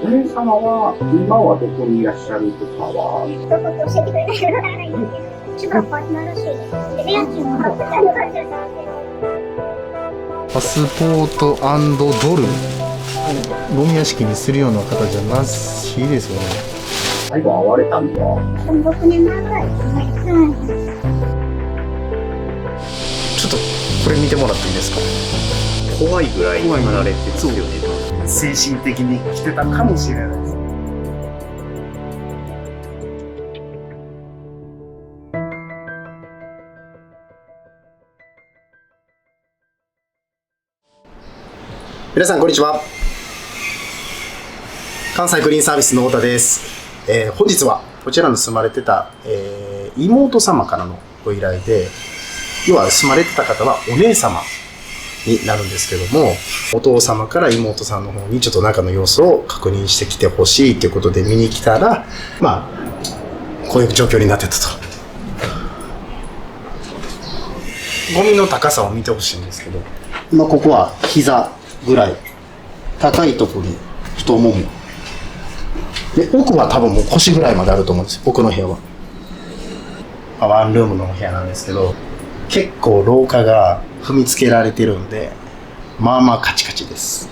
お姉様は今はどこにいらっしゃるとかは？どこって教えてくれないからわからないんですけど、中学校になるしいです。で、家賃も払ってたりとかしてるので。パスポート&ドル、ゴミ屋敷にするような方じゃなしいですよね。最後会われたんだ。6年前ぐらいですね。ちょっとこれ見てもらっていいですか。怖いぐらい離れてますよね。精神的に来てたかもしれないです。皆さんこんにちは。関西クリーンサービスの太田です。本日はこちらに住まれてた、妹様からのご依頼で、要は住まれてた方はお姉様になるんですけども、お父様から妹さんの方にちょっと中の様子を確認してきてほしいということで見に来たら、まあこういう状況になってたと。ゴミの高さを見てほしいんですけど、今ここは膝ぐらい高いところに太ももで、奥は多分もう腰ぐらいまであると思うんですよ。奥の部屋はワンルームの部屋なんですけど、結構廊下が踏みつけられてるんで、まあまあカチカチです。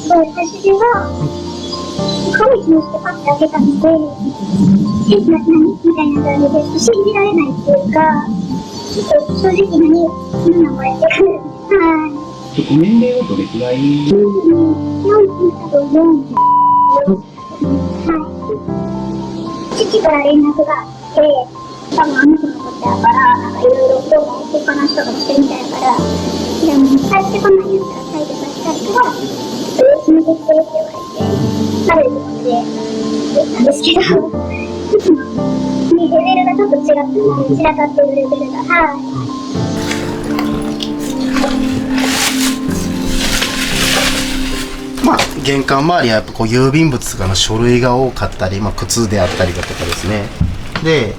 私は彼氏にしてパッて開けたので、何みたいな感じで信じられないっていうか、ちょっと正直何これって感じ。はい。年齢はどれくらい40と40。はい。父から連絡があって、多分あの子のことやから、なんかいろいろどうも置きっぱなしとかしてるみたいだから、でも帰ってこないんやったら再度させたいから、見てきてって言われて、あるので言ったんですけど、レベルがちょっと違って、散らかってるレベルが、はい。まあ玄関周りはやっぱこう郵便物とかの書類が多かったり、まあ、靴であったりだとかですね。で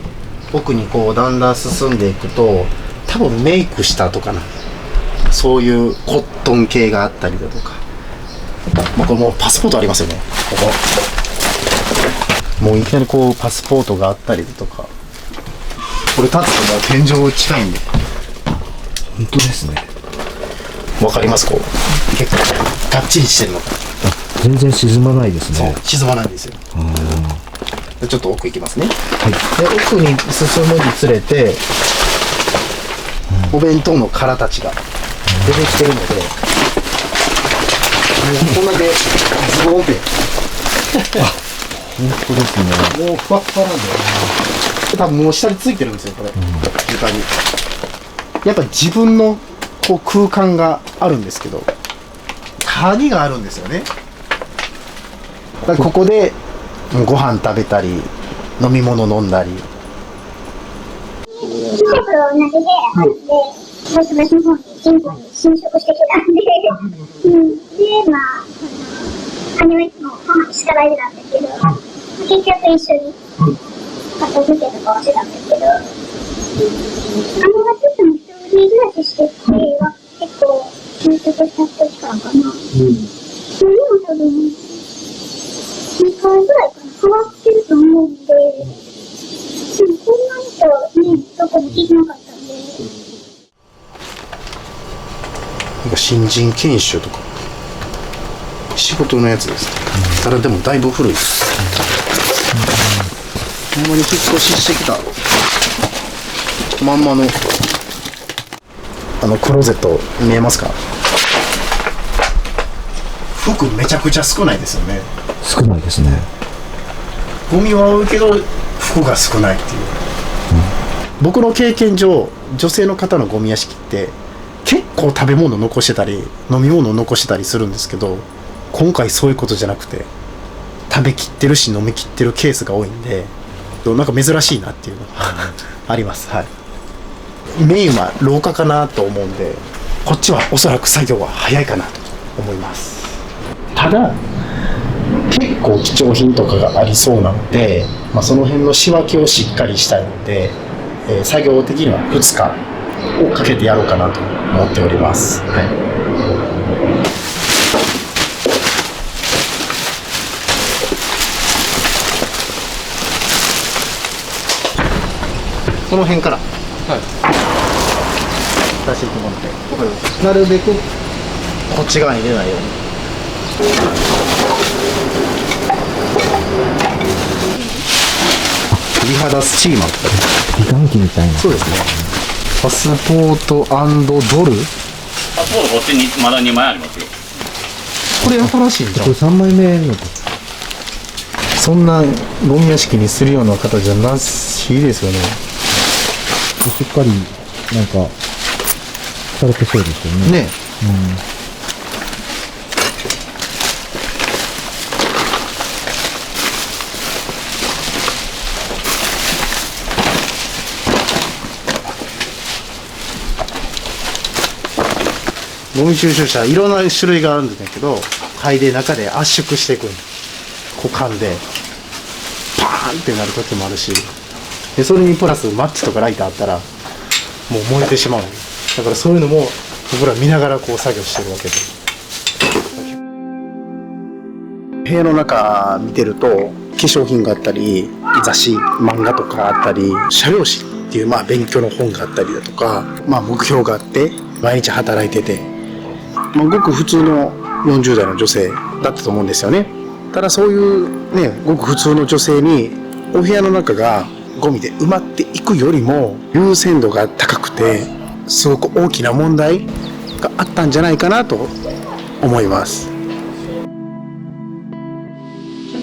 奥にこうだんだん進んでいくと、多分メイクしたとかな、そういうコットン系があったりだとか、まあ、これもうパスポートありますよね。ここもういきなりこうパスポートがあったりだとか、これ立つともう天井近いんで、本当ですね。わかります？こう結構がっちりしてるの。全然沈まないですね。そう、沈まないんですよ。でちょっと奥行きますね。はい。で奥に進むにつれて、お弁当の殻たちが出てきてるので、もうこんだけズボンって本当ですね。もうふわっふわなんで、多分もう下についてるんですよこれ、床に。やっぱ自分のこう空間があるんですけど、鍵があるんですよね。だからここでご飯食べたり飲み物飲んだり。同じ部屋なんで、バスバスの方に進行に侵食してきたんで、で、まあ、姉はいつも母に叱られてたんですけど、結局一緒に片付けとかはしてたんですけど、姉がちょっと一人暮らししてては結構侵食した時からかな。それも多分、2回ぐらいかな、変わってると思うんで、でもこんなにとね、どこも聞いてなかったんで。なんか新人研修とか仕事のやつです。ただでもだいぶ古いです。ほんまに引っ越ししてきたまんまのクローゼット見えますか？服めちゃくちゃ少ないですよね。少ないですね。ゴミは多いけど服が少ないっていう、僕の経験上女性の方のゴミ屋敷って結構食べ物残してたり飲み物残してたりするんですけど、今回そういうことじゃなくて食べきってるし飲みきってるケースが多いんで、なんか珍しいなっていうのがあります。はい。メインは廊下かなと思うんで、こっちはおそらく作業は早いかなと思います。ただ結構貴重品とかがありそうなので、その辺の仕分けをしっかりしたいので、作業的には2日をかけてやろうかなと思っております。はい。この辺から出していってもらって、なるべくこっち側に入れないように。美肌スチーマーとか美顔器みたいな。そうですね。パスポート&ドル、パスポートこっちにまだ2枚ありますよ。これ新しいんじゃん。これ3枚目の。そんなゴミ屋敷にするような方じゃなしいですよね。しっかりなんかされてそうですよね。ね。ゴミ収集車いろんな種類があるんだけど、嗅いで中で圧縮していくん股間でパーンってなる時もあるし、でそれにプラスマッチとかライターあったらもう燃えてしまう。だからそういうのも僕ら見ながらこう作業してるわけで、部屋の中見てると化粧品があったり雑誌漫画とかあったり社用紙っていう勉強の本があったりだとか、目標があって毎日働いてて、ごく普通の40代の女性だったと思うんですよね。ただそういうね、ごく普通の女性にお部屋の中がゴミで埋まっていくよりも優先度が高くてすごく大きな問題があったんじゃないかなと思います。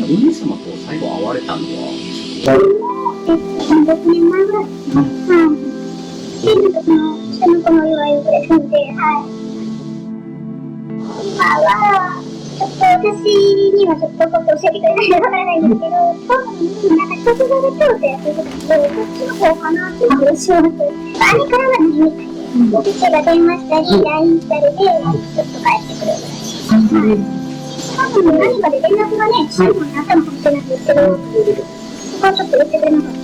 お兄様と最後会われたのは6年前ぐらいですね。はい。で、なんか下の子の祝いをくれたんで、はい。今は、ちょっと私にはちょっとこと教えてくれないのでわからないんですけど、多分、なんか職場で調整やってることって、こっちの方かなって思いします。兄からはないみたいで、父が電話したり、LINE したりで、ちょっと帰ってくるぐらいです。多分何かで連絡がね、最後にあったのかもしれないんですけど、そこはちょっと言ってくれなかった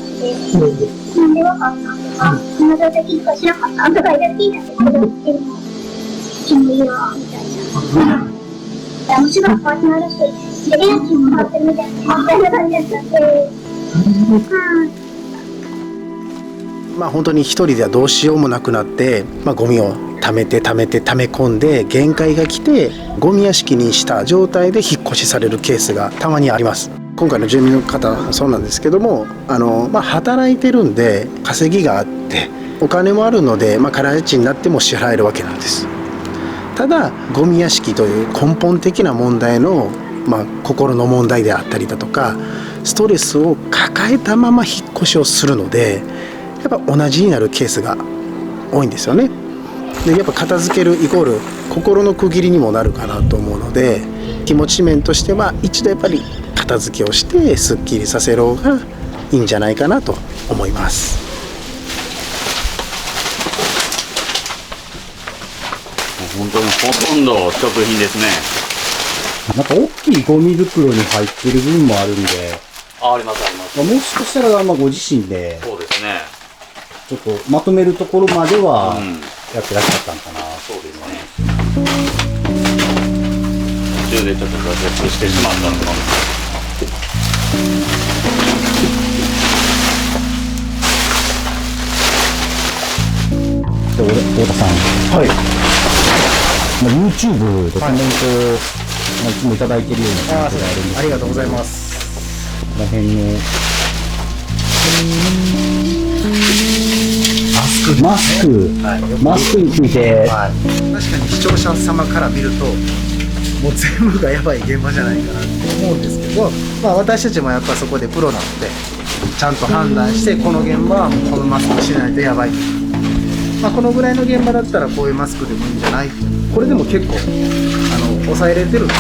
ので、なんでわかったとか、そんな状態聞くかしなかったとかいろいろ聞いたんですけど、でも、君いいわ、みたいな。もちろんパートナーだし、で、レアキンも変わってるみたいな感じだったんで、本当に一人ではどうしようもなくなって、ゴミを溜め込んで限界が来てゴミ屋敷にした状態で引っ越しされるケースがたまにあります。今回の住民の方はそうなんですけども、働いてるんで稼ぎがあってお金もあるので、空家賃になっても支払えるわけなんです。ただゴミ屋敷という根本的な問題の、心の問題であったりだとかストレスを抱えたまま引っ越しをするので、やっぱ同じになるケースが多いんですよね。でやっぱ片付けるイコール心の区切りにもなるかなと思うので、気持ち面としては一度やっぱり片付けをしてすっきりさせる方がいいんじゃないかなと思います。本当にほとんど食品ですね。なんか大きいゴミ袋に入ってる分もあるんで、ありますあります。もしかしたらご自身でそうですね。ちょっとまとめるところまではうん。やってらっしゃったのかな。そうですね。途中でちょっと挫折してしまったのかも。で、太田さん。はい。YouTube でコメントをいつもいただいてるような感じがあるんですありがとうございます。この辺のマスクについて、確かに視聴者様から見るともう全部がやばい現場じゃないかなって思うんですけど、私たちもやっぱそこでプロなのでちゃんと判断して、この現場はもうこのマスクしないとやばい、このぐらいの現場だったらこういうマスクでもいいんじゃない、これでも結構抑えれてるので。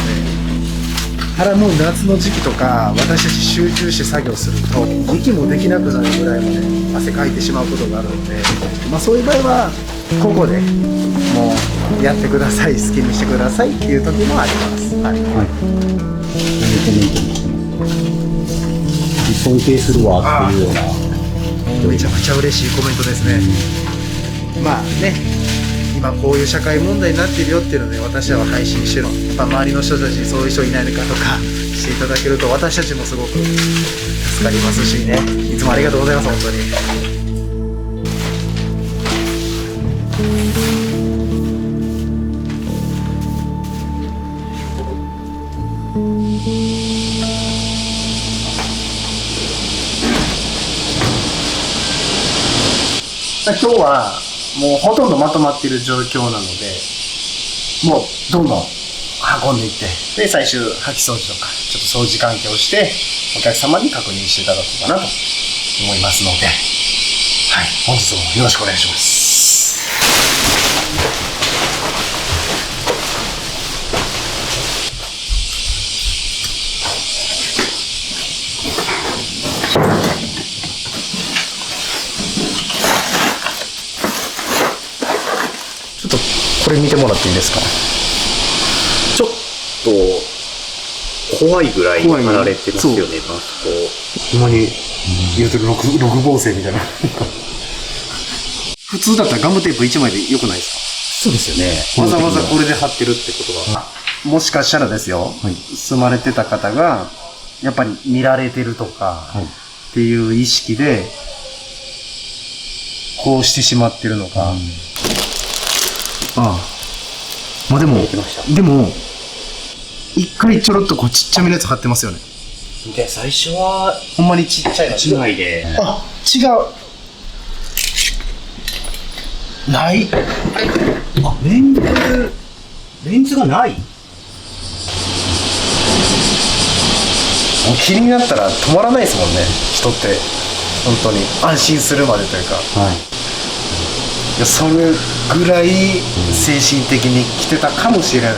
ただもう夏の時期とか私たち集中して作業すると息もできなくなるぐらいまで汗かいてしまうことがあるので、そういう場合はここでもうやってください、好きにしてくださいっていう時もあります。はい。尊敬するわっていうような。めちゃくちゃ嬉しいコメントですね。今こういう社会問題になっているよっていうので私らは配信してるの。やっぱ周りの人たちにそういう人いないのかとかしていただけると私たちもすごく助かりますしね。いつもありがとうございます本当に。今日はもうほとんどまとまっている状況なので、もうどんどん運んでいって、で最終掃き掃除とかちょっと掃除関係をしてお客様に確認していただこうかなと思いますので、はい、本日もよろしくお願いします。ちょっとこれ見てもらっていいですか。ちょっと怖いぐらいに貼られてますよね、マスほんまに言うと六芒星みたいな普通だったらガムテープ1枚でよくないですク。そうですよね。か。わざわざこれで貼ってるってことは、もしかしたらですよ、住まれてた方がやっぱり見られてるとかっていう意識でこうしてしまってるのか、まあでも一回ちょろっとこうちっちゃめのやつ貼ってますよね。で、最初はほんまにちっちゃいの1枚で。あ、違う。ない。あ、レンズがない。もう気になったら止まらないですもんね、人って本当に安心するまでというか、いやそれぐらい精神的に来てたかもしれない。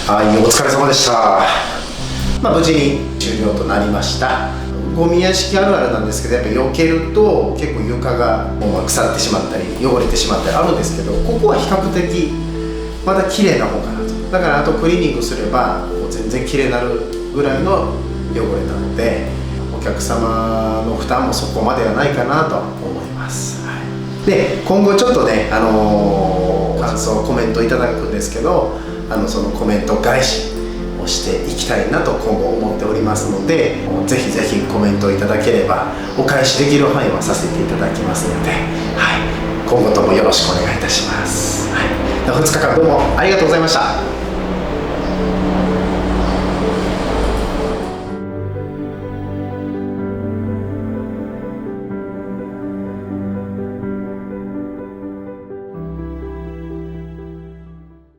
はい、お疲れ様でした。無事に終了となりました。ゴミ屋敷あるあるなんですけど、やっぱ避けると結構床がもう腐ってしまったり汚れてしまったりあるんですけど、ここは比較的まだ綺麗な方かなと。だからあとクリーニングすればもう全然綺麗になるぐらいの汚れなので、お客様の負担もそこまではないかなと思います。で、今後ちょっとね、感想コメントいただくんですけど、そのコメント返しをしていきたいなと今後思っておりますので、ぜひぜひコメントいただければお返しできる範囲はさせていただきますので、今後ともよろしくお願いいたします。2日間どうもありがとうございました。